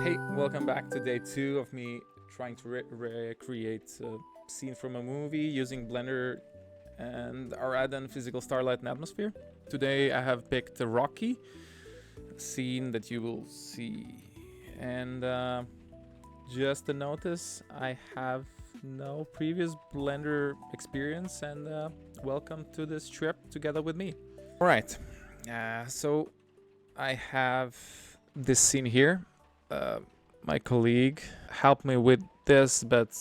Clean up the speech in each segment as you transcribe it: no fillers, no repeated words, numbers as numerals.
Hey, welcome back to day 2 of me trying to recreate a scene from a movie using Blender and our Addon physical starlight and atmosphere. Today I have picked a rocky scene that you will see. And just a notice, I have no previous Blender experience, and welcome to this trip together with me. Alright, so I have this scene here. My colleague helped me with this, but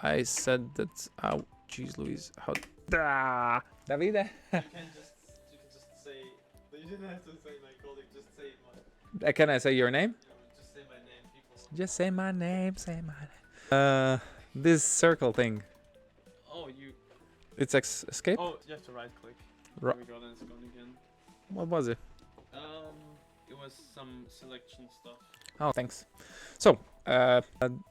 I said that. Oh, jeez, Louise, how? Davide. You can just say. You didn't have to say my colleague. Just say my. Can I say your name? Just say my name, people. Just say my name. Say my name. This circle thing. Oh, you. It's escape. Oh, you have to right click. Ro- There we go. Then it's gone again. What was it? It was some selection stuff. Oh, thanks. So,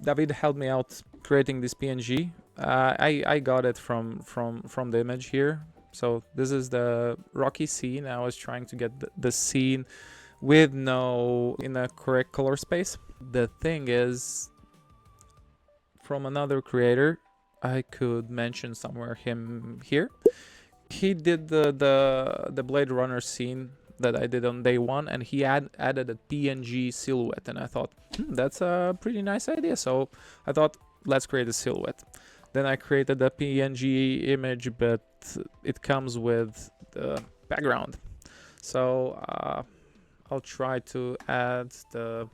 David helped me out creating this PNG. I got it from the image here. So this is the rocky scene. I was trying to get the scene with no in a correct color space. The thing is, from another creator, I could mention somewhere him here. He did the Blade Runner scene that I did on day 1, and he added a PNG silhouette, and I thought that's a pretty nice idea. So I thought, let's create a silhouette. Then I created a PNG image, but it comes with the background. So I'll try to add the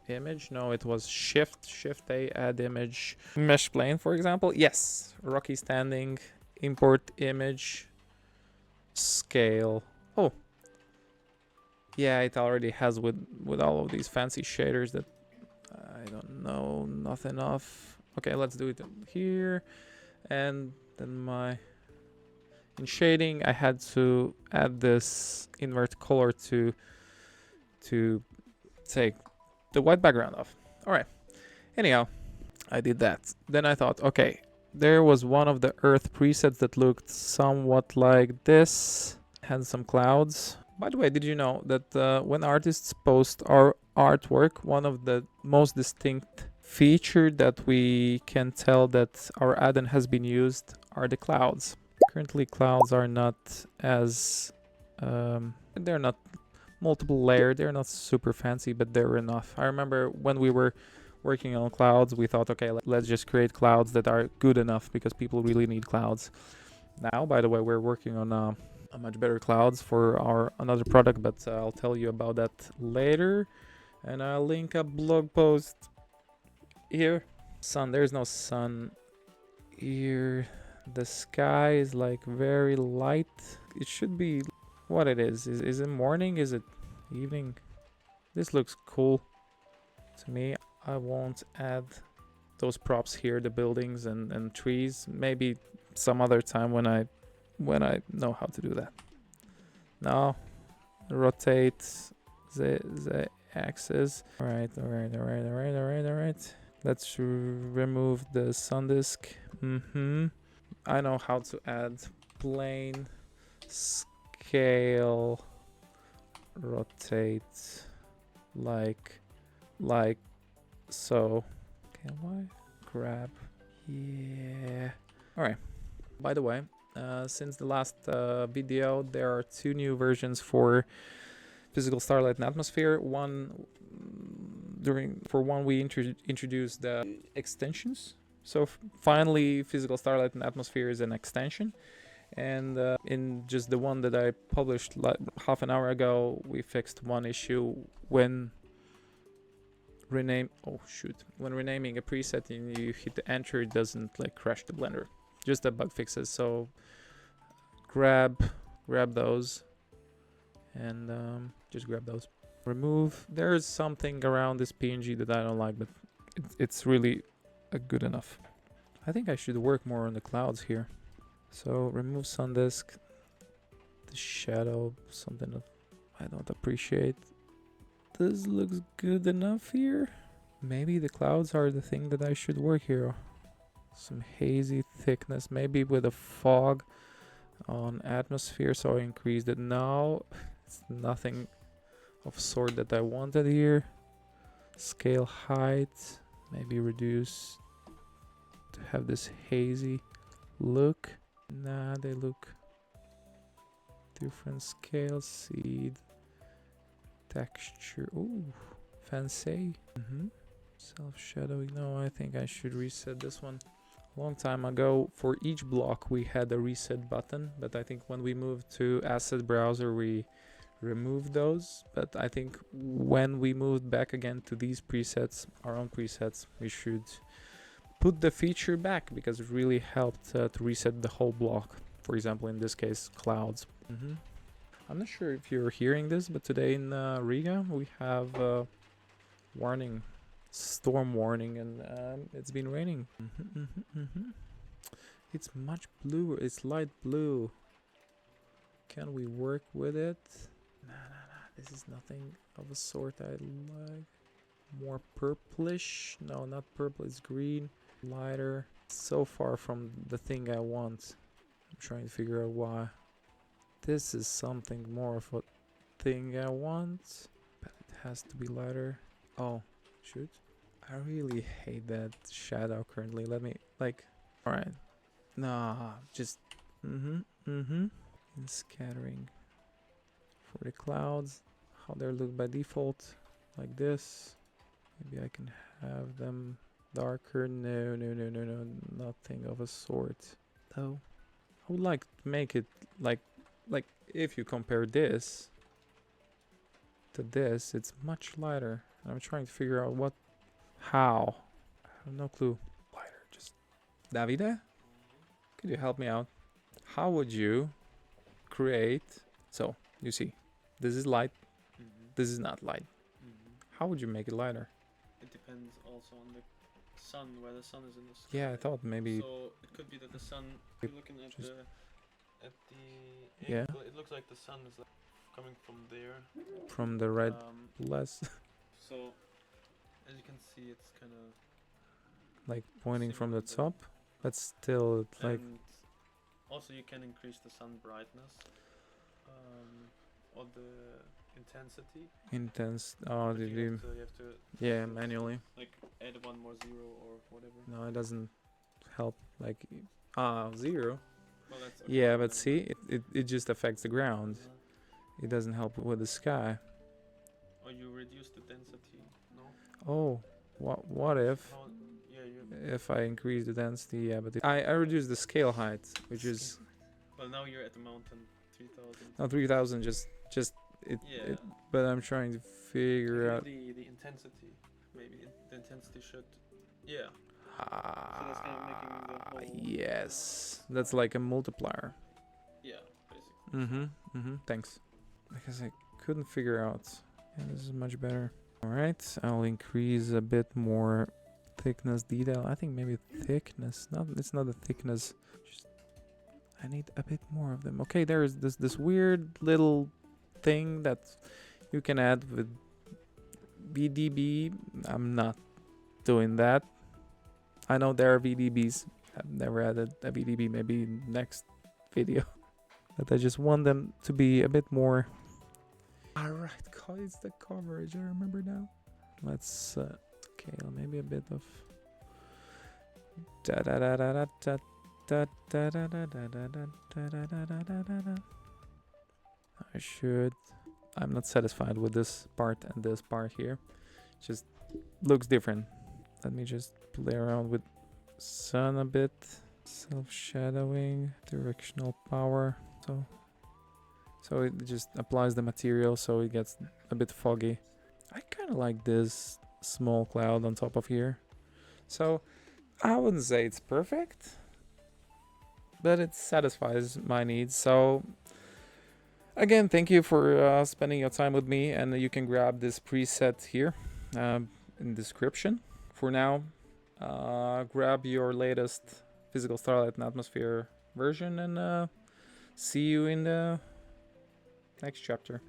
image. No, it was Shift A, add image, mesh plane, for example. Yes, Rocky standing, import image, scale. Oh, yeah, it already has with all of these fancy shaders that I don't know nothing of. Okay, let's do it here. And then in shading, I had to add this invert color to take the white background off. All right. Anyhow, I did that. Then I thought, okay, there was one of the Earth presets that looked somewhat like this. Had some clouds. By the way, did you know that when artists post our artwork, one of the most distinct feature that we can tell that our Addon has been used are the clouds. Currently, clouds are not as they're not multiple layered. They're not super fancy, but they're enough. I remember when we were working on clouds, we thought, okay, let's just create clouds that are good enough because people really need clouds. Now, by the way, we're working on a much better clouds for our another product, but I'll tell you about that later. And I'll link a blog post here. Sun, there's no sun here. The sky is like very light. It should be what it is. Is it morning? Is it evening? This looks cool to me. I won't add those props here, the buildings and trees. Maybe some other time when I know how to do that. Now, rotate the axis. All right. Let's remove the sun disk. I know how to add plane, scale, rotate, like so. Can I grab? Yeah. All right. By the way, since the last video, there are 2 new versions for physical starlight and atmosphere. One we introduced the extensions. So finally, physical starlight and atmosphere is an extension. And in just the one that I published like half an hour ago, we fixed one issue when renaming a preset and you hit the enter, it doesn't like crash the Blender. Just the bug fixes. So grab those and just grab those. Remove. There's something around this PNG that I don't like, but it's really good enough. I think I should work more on the clouds here. So remove sun disk, the shadow, something that I don't appreciate. This looks good enough here. Maybe the clouds are the thing that I should work here. Some hazy thickness, maybe with a fog on atmosphere, so I increased it. Now it's nothing of sort that I wanted here. Scale height, maybe reduce to have this hazy look. Nah, they look different scales. Seed, texture. Ooh, fancy. Self-shadowing. No, I think I should reset this one. A long time ago, for each block we had a reset button, but I think when we moved to asset browser we removed those. But I think when we moved back again to these presets, our own presets, we should put the feature back because it really helped to reset the whole block. For example, in this case, clouds. I'm not sure if you're hearing this, but today in Riga we have warning, storm warning, and it's been raining. It's much bluer. It's light blue. Can we work with it? Nah. This is nothing of a sort I like. More purplish. No, not purple. It's green. Lighter. So far from the thing I want. I'm trying to figure out why. This is something more of a thing I want, but it has to be lighter. Oh, shoot. I really hate that shadow currently. Let me, like, alright. Nah, just, and scattering for the clouds. How they look by default, like this. Maybe I can have them darker. No, nothing of a sort. Though, I would like to make it like if you compare this to this, it's much lighter. I'm trying to figure out how. I have no clue. Lighter, just Davide, could you help me out? How would you create? So you see, this is light. This is not light. How would you make it lighter? It depends also on the sun, where the sun is in the sky. Yeah, I thought maybe. So it could be that the sun. You're looking at Just the yeah. angle. It looks like the sun is like coming from there. From the red less. So as you can see, it's kind of Like pointing from the similar, top, but still it's like. and also you can increase the sun brightness, or the intensity. Intense. Oh, But did you have to yeah, manually. like add one more zero or whatever. No, it doesn't help. Like, 0. Well, that's okay, Yeah, never but see, it just affects the ground. Uh, It doesn't help with the sky. or you reduce the density. No. Oh, what if How, yeah, you. if I increase the density? Yeah, but I reduce the scale height, which is Well, now you're at the mountain, 3000. not 3000. Just it. Yeah. It, but I'm trying to figure out. The intensity. Maybe the intensity should. Yeah. So that's kind of making the whole. Yes, that's like a multiplier. Yeah, basically. Thanks. Because I couldn't figure out. Yeah, this is much better. All right, I'll increase a bit more thickness detail. I think maybe thickness. It's not the thickness. Just I need a bit more of them. Okay, there's this weird little thing that you can add with VDB. I'm not doing that. I know there are VDBs. I've never added a VDB. Maybe next video. But I just want them to be a bit more. Alright, it's the coverage. I remember now. Let's scale maybe a bit of. I should. I'm not satisfied with this part and this part here. Just looks different. Let me just play around with sun a bit. Self-shadowing, directional power. So it just applies the material so it gets a bit foggy. I kind of like this small cloud on top of here. So I wouldn't say it's perfect, but it satisfies my needs. So again, thank you for spending your time with me, and you can grab this preset here in the description. For now, grab your latest Physical Starlight and Atmosphere version, and see you in the next chapter.